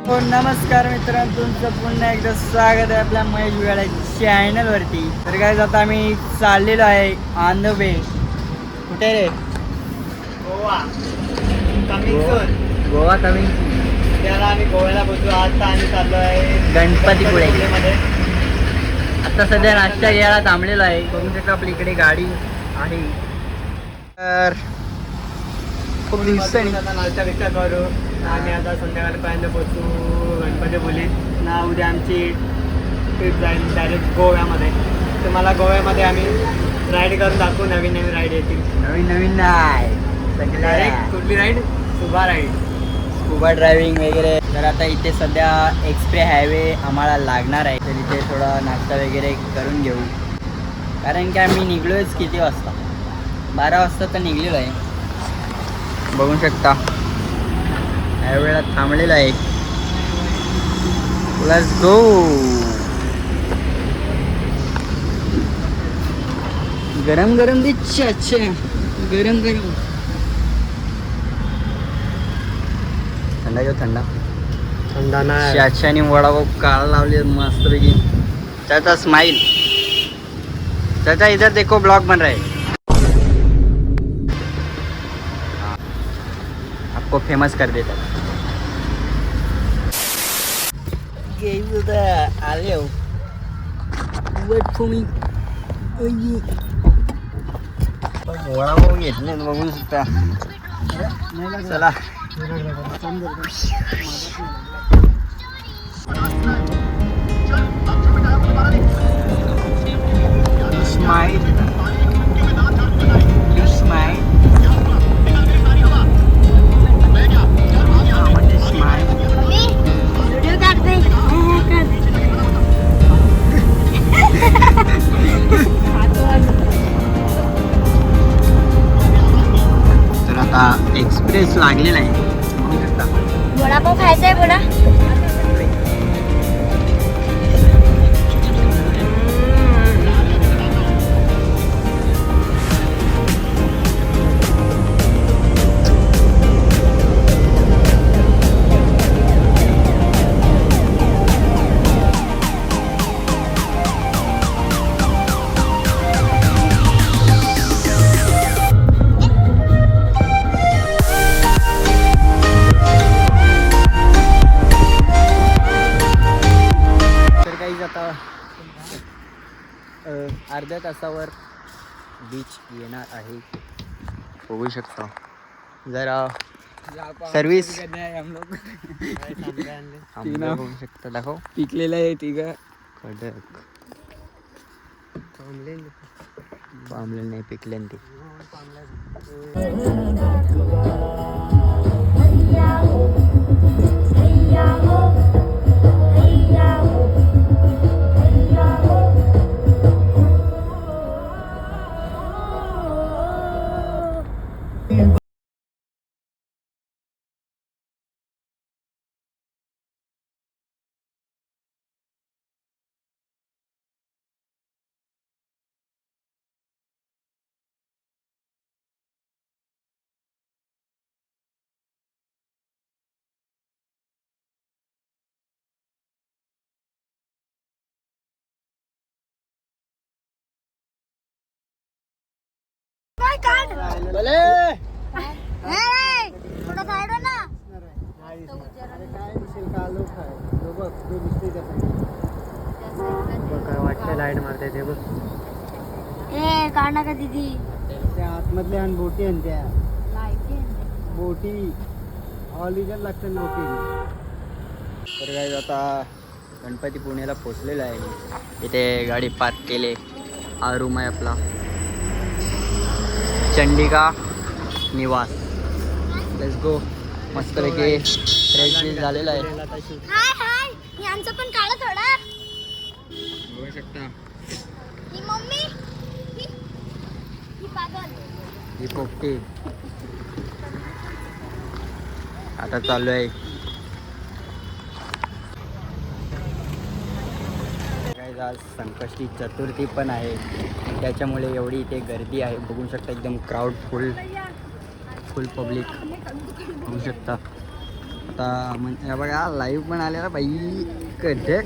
नमस्कार मित्रांनो, तुमचं पुन्हा एकदा स्वागत आहे आपल्या महेश विवाडा चॅनलवरती. तर काय आता आम्ही चाललेलो आहे ऑन द वे. कुठे रे? गोवा कमिंग. गोवा कमिंग. त्याला आम्ही गोव्याला पोहोचलो. आता आम्ही चाललो आहे गणपतीपुळे. आता सध्या नाश्ता घ्यायला थांबलेलो आहे. बघू शकता आपल्या इकडे गाडी आहे. तर खूप दिवसांनी आता नाश्ता बिस्टा करू. आम्ही आता संध्याकाळपर्यंत पोहोचू गणपतीपुळे ना. उद्या आमची ट्रिप जाईल डायरेक्ट गोव्यामध्ये. तर मला गोव्यामध्ये आम्ही राईड करून दाखवू. नवीन नवीन राईड येतील. नवीन नाही डायरेक्ट कुठली राईड? स्कुबा ड्रायव्हिंग वगैरे. तर आता इथे सध्या एक्सप्रेस हायवे आम्हाला लागणार आहे. तर इथे थोडा नाश्ता वगैरे करून घेऊ. कारण की आम्ही निघलोच किती वाजता? 12 वाजता तर निघलेलो आहे. बघू शकता या वेळात थांबलेला आहे. Let's go. गरम गरम दे. अच्छा गरम गरम थंडा घेऊ. थंडा नाही. चाच्याने वडापाव काळा लावले मस्तपैकी. चाचा स्माइल. चाचा इधर देखो, ब्लॉग बन रहा है. आपको फेमस कर देता. आले हो. Weight for me. वडापाव घेतले बघू शकता. चला स्माइल. तर आता एक्सप्रेस लागलेला आहे. वडापाव खायचा आहे बोला. अर्ध्या तासावर बीच येणार आहे. बघू शकता. जरा सर्विस बघू शकता. दाखव. पिकलेला आहे तिघं. कडक पामले नाही पिकले ते. वाटतं लाईट मारते ते बघ. काढा का दीदी? त्या आतमधल्या बोटी आणि त्या बोटी ऑलिजन लागतात बोटी. तर काय आता गणपती पुण्याला पोचलेला आहे. इथे गाडी पार्क केले. हा रूम आहे आपला चंडिका निवास. Let's go. मस्तपैकी फ्रेश झालेला आहे. हाय यांचं पण काढा थोडा. बघू शकता. ही मम्मी ही पागल. ही पोपटी. आता चालू आहे. आज संकष्टी चतुर्थी पण आहे. त्याच्यामुळे एवढी इथे गर्दी आहे. बघू शकता एकदम क्राऊड फुल पब्लिक बघू शकता. आता हे बघा लाईव्ह पण आलेला बाई कधे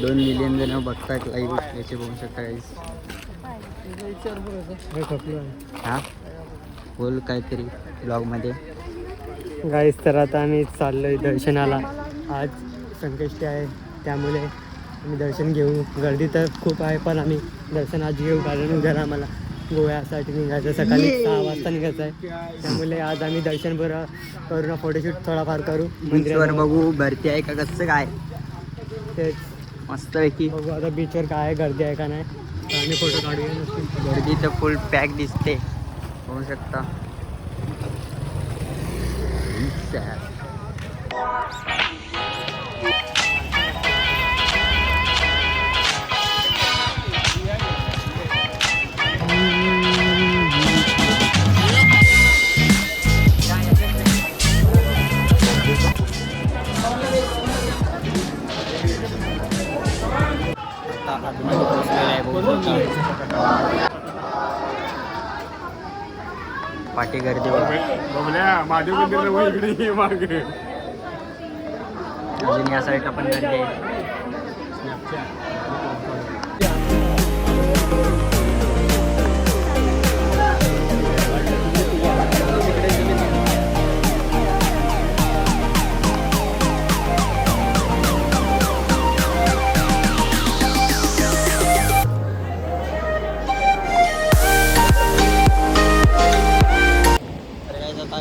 2 मिलियन जण बघतात लाईव्ह याचे बघू शकता गाईस. हा बोल काहीतरी ब्लॉगमध्ये. गाईस तर आता आम्ही चाललोय दर्शनाला. आज संकष्टी आहे त्यामुळे आम्ही दर्शन घेऊ. गर्दी तर खूप आहे पण आम्ही दर्शन आज घेऊ कारण उद्याला आम्हाला गोव्यासाठी निघायचं. सकाळी 6 वाजता निघायचं आहे त्यामुळे आज आम्ही दर्शन बरं करू, फोटोशूट थोडाफार करू. बीचवर बघू भरती आहे का कसं काय तेच मस्तपैकी बघू आता बीचवर काय आहे, गर्दी आहे का नाही. तर आम्ही फोटो काढूया नक्की. गर्दी तर फुल पॅक दिसते बघू शकता. पाठी गर्दी अजून या साईडला पण गर्दी आहे.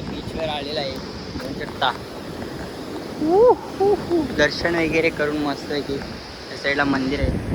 बीचवर आलेला आहे बघू शकता. दर्शन वगैरे करून मस्त आहे की त्या साईडला मंदिर आहे.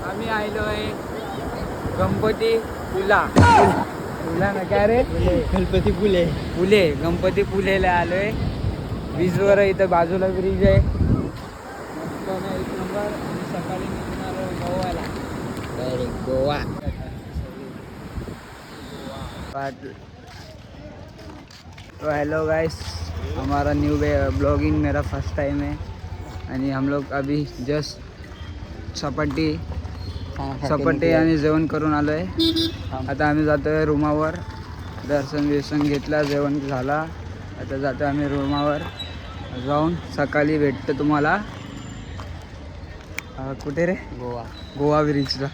आम्ही आलोय गणपती पुला ना काय रे गणपती फुले गणपती पुलेला आलोय. बीचवर इथं बाजूला ब्रिज आहे मस्त ना, 1 नंबर. आणि सकाळी निघणार गोव्याला. डायरेक्ट गोवा. तो हेलो गाइस, हमारा न्यू ब्लॉगिंग मेरा फर्स्ट टाइम है. आणि हम लोग अभी जस्ट सपाटी आणि जेवण करून आलो आहे. आता आम्ही जातो आहे रूमावर. दर्शन घेतला, जेवण झाला. आता जातो आम्ही रूमावर जाऊन सकाळी भेटतो तुम्हाला कुठे रे गोवा गोवा ब्रिजला.